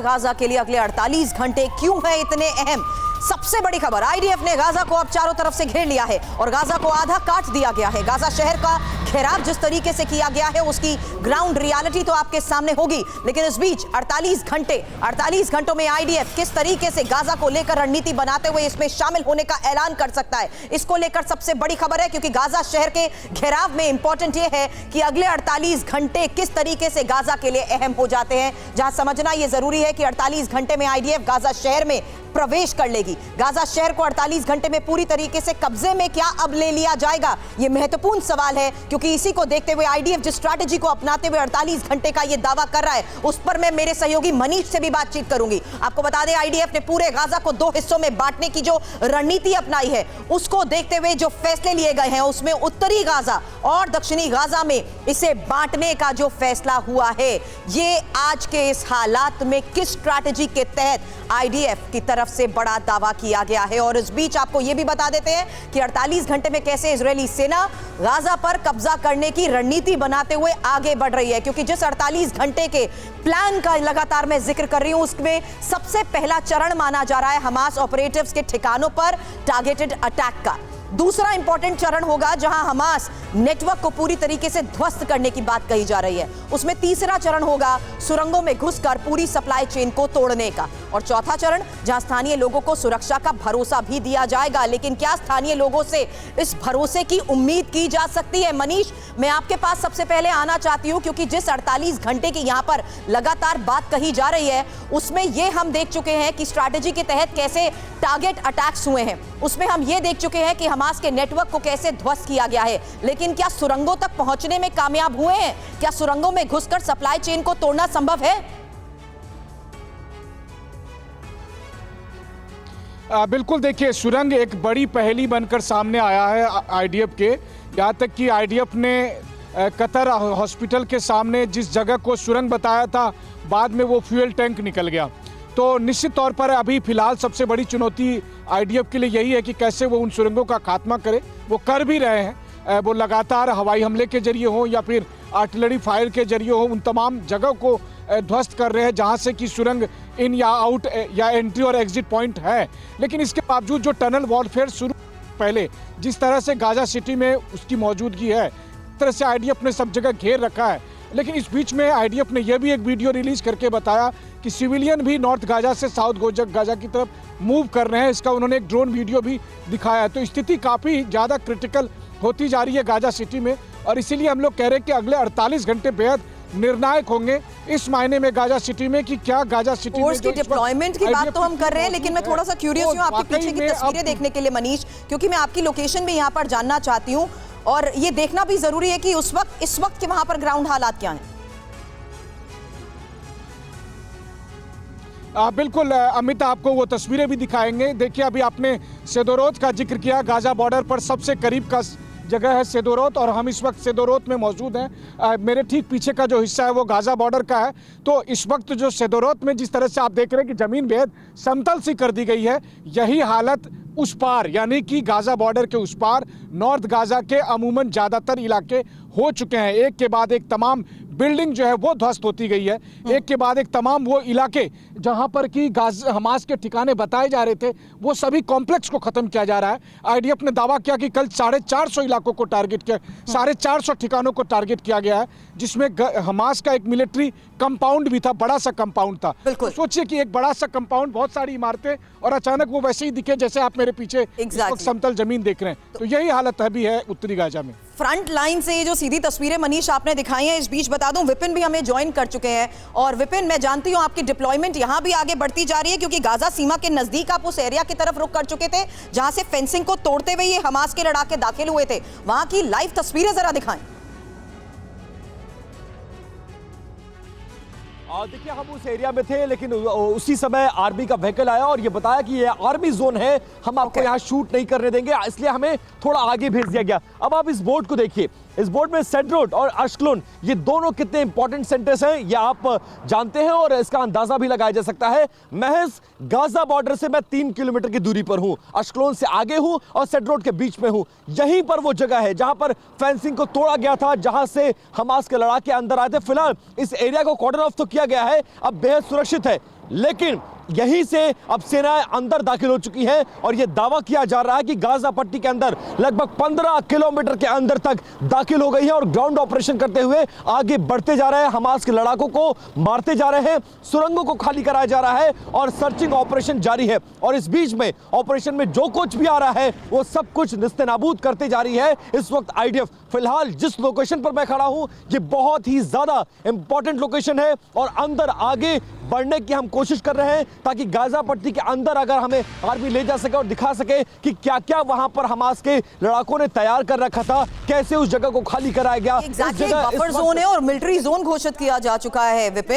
Gaza के लिए अगले 48 घंटे क्यों है इतने अहम? सबसे बड़ी खबर, आईडीएफ ने गाजा को अब चारों तरफ से घेर लिया है और गाजा को आधा काट दिया गया है। गाजा शहर का घेराव जिस तरीके से किया गया है उसकी ग्राउंड रियलिटी तो आपके सामने होगी, लेकिन इस बीच 48 घंटों में आईडीएफ किस तरीके से गाजा को लेकर रणनीति बनाते हुए इसमें शामिल होने का ऐलान कर सकता है, इसको लेकर सबसे बड़ी खबर है। क्योंकि गाजा शहर के घेराव में इंपॉर्टेंट यह है कि अगले 48 घंटे किस तरीके से गाजा के लिए अहम हो जाते हैं, जहां समझना यह जरूरी है कि 48 घंटे में आईडीएफ गाजा शहर में प्रवेश कर लेगी। गाजा शहर को 48 घंटे में पूरी तरीके से कब्जे में क्या अब ले लिया जाएगा, यह महत्वपूर्ण सवाल है। क्योंकि इसी को देखते हुए आईडीएफ जिस स्ट्रैटेजी को अपनाते हुए 48 घंटे का यह दावा कर रहा है, उस पर मैं मेरे सहयोगी मनीष से भी बातचीत करूंगी। आपको बता दें, आईडीएफ ने पूरे गाजा को 2 हिस्सों में बांटने की जो रणनीति अपनाई है, उसको देखते हुए जो फैसले लिए गए हैं, उसमें उत्तरी गाजा और दक्षिणी गाजा में इसे बांटने का जो फैसला हुआ है, ये आज के इस हालात में किस स्ट्रैटेजी के तहत आईडीएफ की तरफ से बड़ा दावा किया गया है। और इस बीच आपको यह भी बता देते हैं कि 48 घंटे में कैसे इजरायली सेना गाजा पर कब्जा करने की रणनीति बनाते हुए आगे बढ़ रही है। क्योंकि जिस 48 घंटे के प्लान का लगातार मैं जिक्र कर रही हूं, उसमें सबसे पहला चरण माना जा रहा है हमास ऑपरेटिव्स के ठिकानों पर टारगेटेड अटैक का। दूसरा इंपॉर्टेंट चरण होगा जहां हमास नेटवर्क को पूरी तरीके से ध्वस्त करने की बात कही जा रही है। उसमें तीसरा चरण होगा सुरंगों में घुसकर पूरी सप्लाई चेन को तोड़ने का। और चौथा चरण जहां स्थानीय लोगों को सुरक्षा का भरोसा भी दिया जाएगा। लेकिन क्या स्थानीय लोगों से इस भरोसे की उम्मीद की जा सकती है? मनीष, मैं आपके पास सबसे पहले आना चाहती हूं, क्योंकि जिस 48 घंटे की यहां पर लगातार बात कही जा रही है, उसमें यह हम देख चुके हैं कि स्ट्रैटेजी के तहत कैसे टारगेट अटैक्स हुए हैं। उसमें हम ये देख चुके हैं कि हमास के नेटवर्क को कैसे ध्वस्त किया गया है। लेकिन क्या सुरंगों तक पहुंचने में कामयाब हुए हैं? क्या सुरंगों में घुसकर सप्लाई चेन को तोड़ना संभव है? बिल्कुल, देखिए, सुरंग एक बड़ी पहेली बनकर सामने आया है आईडीएफ के। यहाँ तक कि आईडीएफ ने कतर हॉस्पिटल के सामने जिस जगह को सुरंग बताया था, बाद में वो फ्यूल टैंक निकल गया। तो निश्चित तौर पर अभी फिलहाल सबसे बड़ी चुनौती आईडीएफ के लिए यही है कि कैसे वो उन सुरंगों का खात्मा करे। वो कर भी रहे हैं, वो लगातार हवाई हमले के जरिए हो या फिर आर्टिलरी फायर के जरिए हो, उन तमाम जगह को ध्वस्त कर रहे हैं जहां से कि सुरंग इन या आउट या एंट्री और एग्जिट पॉइंट है। लेकिन इसके बावजूद जो टनल वॉरफेयर शुरू पहले जिस तरह से गाजा सिटी में उसकी मौजूदगी है, इस तरह से आईडीएफ ने सब जगह घेर रखा है। लेकिन इस बीच में आईडीएफ ने यह भी एक वीडियो रिलीज करके बताया कि सिविलियन भी नॉर्थ गाजा से साउथ गाजा की तरफ मूव कर रहे हैं। इसका उन्होंने एक ड्रोन वीडियो भी दिखाया है। तो स्थिति काफ़ी ज़्यादा क्रिटिकल होती जा रही है गाजा सिटी में, और इसीलिए हम लोग कह रहे हैं कि अगले 48 घंटे बेहद निर्णायक होंगे इस मायने में गाजा सिटी में कि क्या गाजा सिटी में की डिप्लॉयमेंट की बात तो हम कर रहे हैं। लेकिन मैं थोड़ा सा क्यूरियस हूं आपके पीछे की तस्वीरें देखने के लिए मनीष, क्योंकि मैं आपकी लोकेशन भी यहां पर जानना चाहती हूं और ये देखना भी जरूरी है कि इस वक्त के वहां पर ग्राउंड हालात क्या हैं। बिल्कुल अमित, आपको वो तस्वीरें भी दिखाएंगे। देखिए, अभी आपने सेदोरोत का जिक्र किया, गाजा बॉर्डर पर सबसे करीब का जगह है सेदोरोत, और हम इस वक्त सेदोरोत में मौजूद हैं। मेरे ठीक पीछे का जो हिस्सा है वो गाजा बॉर्डर का है। तो इस वक्त जो सेदोरोत में जिस तरह से आप देख रहे हैं कि ज़मीन बेहद समतल सी कर दी गई है, यही हालत उस पार यानी कि गाजा बॉर्डर के उस पार नॉर्थ गाजा के अमूमन ज़्यादातर इलाके हो चुके हैं। एक के बाद एक तमाम बिल्डिंग जो है वो ध्वस्त होती गई है। एक के बाद एक तमाम वो इलाके जहां पर कि हमास के ठिकाने बताए जा रहे थे, वो सभी कॉम्प्लेक्स को खत्म किया जा रहा है। आईडीएफ ने दावा किया कि कल 450 इलाकों को टारगेट किया, 450 ठिकानों को टारगेट किया गया है, जिसमें हमास का एक मिलिट्री कंपाउंड भी था, बड़ा सा कंपाउंड था। तो सोचिए कि एक बड़ा सा कंपाउंड, बहुत सारी इमारतें, और अचानक वो वैसे ही दिखे जैसे आप मेरे पीछे समतल जमीन देख रहे हैं। तो यही हालत अभी है उत्तरी गाजा में। फ्रंट लाइन से ये जो सीधी तस्वीरें मनीष आपने दिखाई हैं, इस बीच बता दूं विपिन भी हमें ज्वाइन कर चुके हैं। और विपिन, मैं जानती हूं आपकी डिप्लॉयमेंट यहां भी आगे बढ़ती जा रही है, क्योंकि गाजा सीमा के नजदीक आप उस एरिया की तरफ रुक कर चुके थे जहां से फेंसिंग को तोड़ते हुए ये हमास के लड़ाके दाखिल हुए थे। वहां की लाइव तस्वीरें जरा दिखाएं। देखिए, हम उस एरिया में थे, लेकिन उसी समय आर्मी का व्हीकल आया और ये बताया कि ये आर्मी जोन है, हम आपको यहाँ शूट नहीं करने देंगे, इसलिए हमें थोड़ा आगे भेज दिया गया। अब आप इस बोर्ड को देखिए, इस बोर्ड में सेड्रोट और अश्कलोन, ये दोनों कितने इंपॉर्टेंट सेंटर्स हैं ये आप जानते हैं, और इसका अंदाजा भी लगाया जा सकता है। महज गाजा बॉर्डर से मैं 3 किलोमीटर की दूरी पर हूं, अश्कलोन से आगे हूं और सेड्रोट के बीच में हूं। यहीं पर वो जगह है जहां पर फेंसिंग को तोड़ा गया था, जहां से हमास के लड़ाके अंदर आए थे। फिलहाल इस एरिया को कॉर्डन ऑफ तो किया गया है, अब बेहद सुरक्षित है। लेकिन यहीं से अब सेनाएं अंदर दाखिल हो चुकी हैं और यह दावा किया जा रहा है कि गाजा पट्टी के अंदर लगभग 15 किलोमीटर के अंदर तक दाखिल हो गई है और ग्राउंड ऑपरेशन करते हुए आगे बढ़ते जा रहे हैं। हमास के लड़ाकों को मारते जा रहे हैं, सुरंगों को खाली कराया जा रहा है और सर्चिंग ऑपरेशन जारी है। और इस बीच में ऑपरेशन में जो कुछ भी आ रहा है वो सब कुछ निस्तेनाबूद करते जा रही है इस वक्त आईडीएफ। फिलहाल जिस लोकेशन पर मैं खड़ा हूं ये बहुत ही ज्यादा इंपॉर्टेंट लोकेशन है और अंदर आगे बढ़ने की हम कोशिश कर रहे हैं ताकि गाजा पट्टी के अंदर अगर हमें आर्मी ले जा सके और दिखा सके कि क्या क्या वहां पर हमास के लड़ाकों ने तैयार कर रखा था, कैसे उस जगह को खाली कराया गया। एग्जैक्टली बफर जोन है और मिलिट्री जोन घोषित किया जा चुका है विपिन।